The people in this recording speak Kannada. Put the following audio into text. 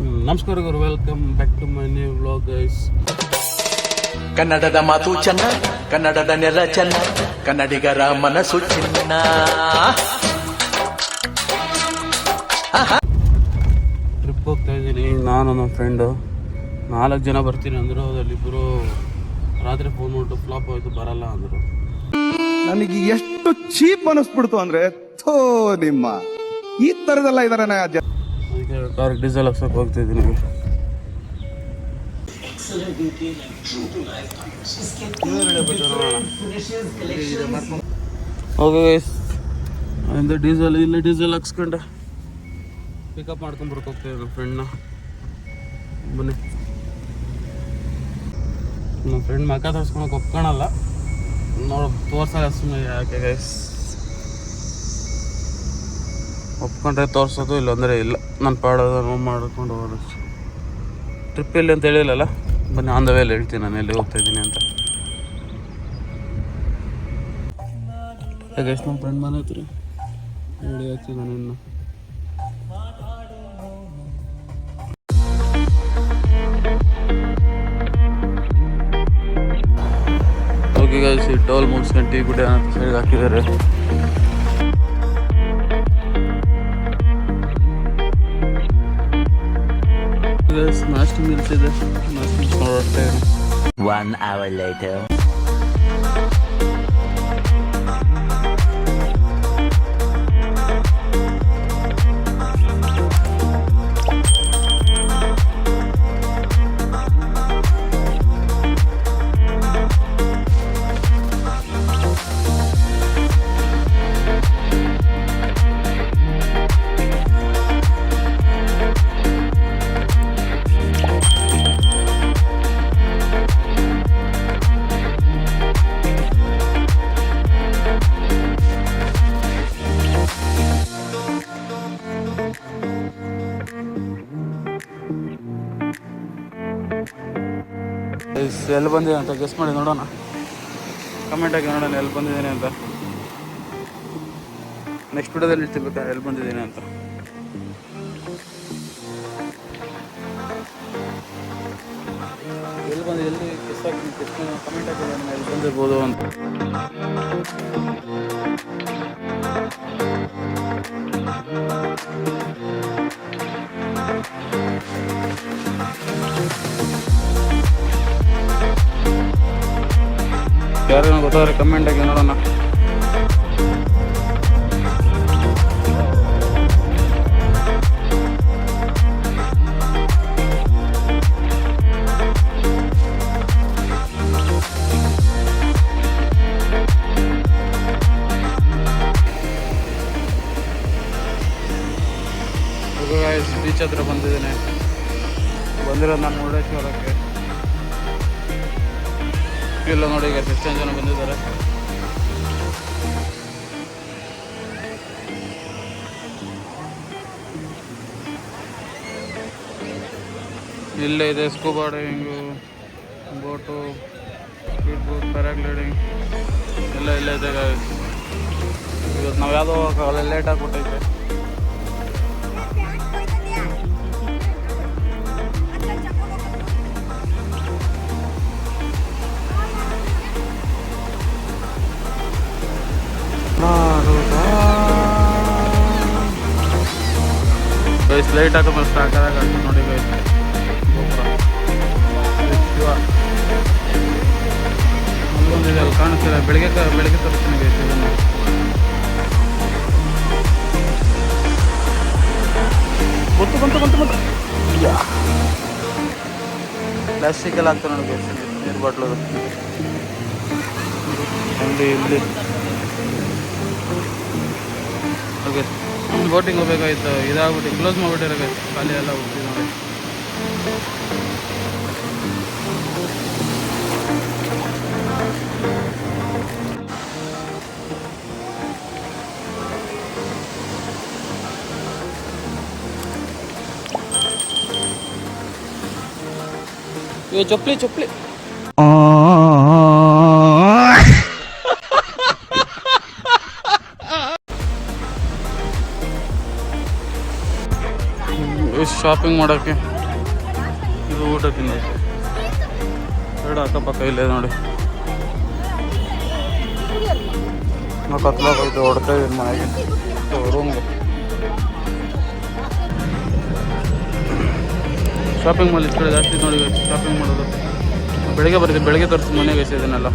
ನಮಸ್ಕಾರ ಗುರು, welcome back to my new vlog guys. ಕನ್ನಡದ ಮಾತು ಚೆನ್ನ, ಕನ್ನಡದ ನೆಲ ಚೆನ್ನ, ಕನ್ನಡಿಗರ ಮನಸ್ಸು ಚಿನ್ನ. ಟ್ರಿಪ್ ಹೋಗ್ತಾ ಇದ್ದೀನಿ ನಾನು ನಮ್ಮ ಫ್ರೆಂಡು. 4 ಜನ ಬರ್ತೀನಿ ಅಂದರು. ಅದರಲ್ಲಿಬ್ಬರು ರಾತ್ರಿ ಫೋನ್ ಮಾಡಿಟ್ಟು ಫ್ಲಾಪ್ ಆಯಿತು, ಬರಲ್ಲ ಅಂದರು. ನನಗೆ ಎಷ್ಟು ಚೀಪ್ ಅನಿಸ್ಬಿಡ್ತು ಅಂದ್ರೆ, ಥೋ ನಿಮ್ಮ ಈ ತರದೆಲ್ಲ ಇದಾರೆ. ಅದಕ್ಕೆ ಕಾರ್ಗೆ ಡೀಸೆಲ್ ಹಾಕ್ಸೋಕೆ ಹೋಗ್ತಿದ್ದೀನಿ. ಓಕೆ ಗೈಸ್, ಅಲ್ಲಿಂದ ಡೀಸೆಲ್ ಹಾಕ್ಸ್ಕೊಂಡೆ ಪಿಕಪ್ ಮಾಡ್ಕೊಂಡ್ಬರ್ಕ್ ಹೋಗ್ತೀವಿ ನಮ್ಮ ಫ್ರೆಂಡ್ನ. ಬನ್ನಿ, ನಮ್ಮ ಫ್ರೆಂಡ್ ಮಕ್ಕ ತೋರಿಸ್ಕೊಳಕ್ಕೆ ಒಪ್ಕೊಳಲ್ಲ, ತೋರ್ಸಲ್ಲ ಸುಮ್ಮನೆ. ಯಾಕೆ ಗೈಸ್, ಒಪ್ಕೊಂಡ್ರೆ ತೋರಿಸೋದು, ಇಲ್ಲಾಂದರೆ ಇಲ್ಲ. ನಾನು ಪಾಡೋದು ಮಾಡ್ಕೊಂಡು ಹೋಗೋದು. ಟ್ರಿಪ್ ಎಲ್ಲಿ ಅಂತ ಹೇಳಿಲ್ಲಲ್ಲ, ಬನ್ನಿ ಆನ್ ದ ವೇಲಿ ಹೇಳ್ತೀನಿ ನಾನು ಎಲ್ಲಿ ಹೋಗ್ತಾ ಇದ್ದೀನಿ ಅಂತ. ಗೈಸ್, ನಮ್ಮ ಫ್ರೆಂಡ್ ಮನೆ ಹತ್ರ ರೆಡಿ ಆಗ್ತೀನಿ ನಾನು ಇನ್ನು. ಓಕೆ ಗೈಸ್, ಈ ಟೋಲ್ ಮುಗಿಸ್ಕೊಂಡು ಟೀ ಗುಡ್ಡೆ ಅಂತ ಸೈಡ್ ಹಾಕಿದ್ದಾರೆ. ನಾಷ್ಟ ನಿಲ್ಸಿದೆ, ನಾಷ್ಟ ನಿಲ್ಸ್ಕೊಂಡು ಹೊರಡ್ತಾ ಇದ್ದೀನಿ. 1 hour later. ಎಲ್ಲಿ ಬಂದಿದೆ ಅಂತ ಗೆಸ್ ಮಾಡಿ ನೋಡೋಣ, ಕಮೆಂಟ್ ಹಾಕಿ ನೋಡೋಣ ಎಲ್ಲಿ ಬಂದಿದ್ದೇನೆ ಅಂತ. ನೆಕ್ಸ್ಟ್ ವಿಡಿಯೋದಲ್ಲಿ ಇರ್ತಿರ್ಬೇಕಾದ್ರೆ ಎಲ್ಲಿ ಬಂದಿದ್ದೇನೆ ಅಂತ. ಎಲ್ಲಿ ಗೆಸ್ ಹಾಕಿ ಕಮೆಂಟ್ ಹಾಕಿ ನೋಡೋಣ ಎಲ್ಲಿ ಬಂದಿರ್ಬೋದು ಅಂತ. ಯಾರೇನೋ ಗೊತ್ತಾದ್ರೆ ಕಮೆಂಟ್ ಆಗಿ ನೋಡೋಣ. ಬೀಚ್ ಹತ್ರ ಬಂದಿದ್ದೇನೆ. ಬಂದಿರೋದು ನಾನು ಮುರುಡೇಶ್ವರಕ್ಕೆ. ಇಲ್ಲ ನೋಡಿ, ಈಗ ಎಷ್ಟೊಂದು ಜನ ಬಂದಿದ್ದಾರೆ. ಇಲ್ಲೇ ಇದೆ scuba diving, boat, speed boat, paragliding ಎಲ್ಲ ಇಲ್ಲೇ ಇದೆ. ಇವತ್ತು ನಾವು ಯಾವುದೋ ಅಲ್ಲೇ ಲೇಟ್ ಆಗಿಬಿಟ್ಟೈತೆ. ಗೈಸ್, ಲೈಟ್ ಹಾಕೋ ಮಸ್ತ್ ಹಾಕೋದಾಗ ನೋಡಿ ಗೈಸ್, ಅಲ್ಲೊಂದಿದೆ, ಅಲ್ಲಿ ಕಾಣಿಸ್ತಿಲ್ಲ. ಬೆಳಗ್ಗೆ ತರಿಸ್ತೀನಿ ಗೈಸ್ ಇದನ್ನು. ಬಂತು ಪ್ಲಾಸ್ಟಿಕ್ ಎಲ್ಲ ಹಾಕ್ತಾರೆ ನೋಡಿ ಗೈಸ್, ನೀರು ಬಾಟ್ಲು ಅಂಗಡಿ ಇಲ್ಲಿ. ಓಕೆ, ಬೋಟಿಂಗ್ ಹೋಗ್ಬೇಕಾಯ್ತು, ಇದಾಗ್ಬಿಟ್ಟು ಕ್ಲೋಸ್ ಮಾಡಿಬಿಟ್ಟಿರೋ ಗೈಸ್, ಖಾಲಿ ಎಲ್ಲ ಹೋಗ್ತೀವಿ ನೋಡಿ. ಚೊಪ್ಲಿ ಶಾಪಿಂಗ್ ಮಾಡೋಕ್ಕೆ, ಇದು ಊಟ ತಿನ್ನೋಕ್ಕೆ. ಎರಡು ಅಕ್ಕಪಕ್ಕ ಇಲ್ಲೇ ನೋಡಿ. ನಾವು ಕತ್ಲಾಗೋಯ್ತು, ಹೊಡ್ತಾ ಇದ್ದೀನಿ ಮನೆಗೆ ರೂಮ್ಗೆ. ಶಾಪಿಂಗ್ ಮಾಲ್ ಇಷ್ಟು ಕಡೆ ಜಾಸ್ತಿ ನೋಡಿ ಶಾಪಿಂಗ್ ಮಾಡೋದು. ಬೆಳಗ್ಗೆ ಬರ್ತೀವಿ, ಬೆಳಗ್ಗೆ ತರಿಸಿ ಮನೆಗೆ ಇದನ್ನೆಲ್ಲ.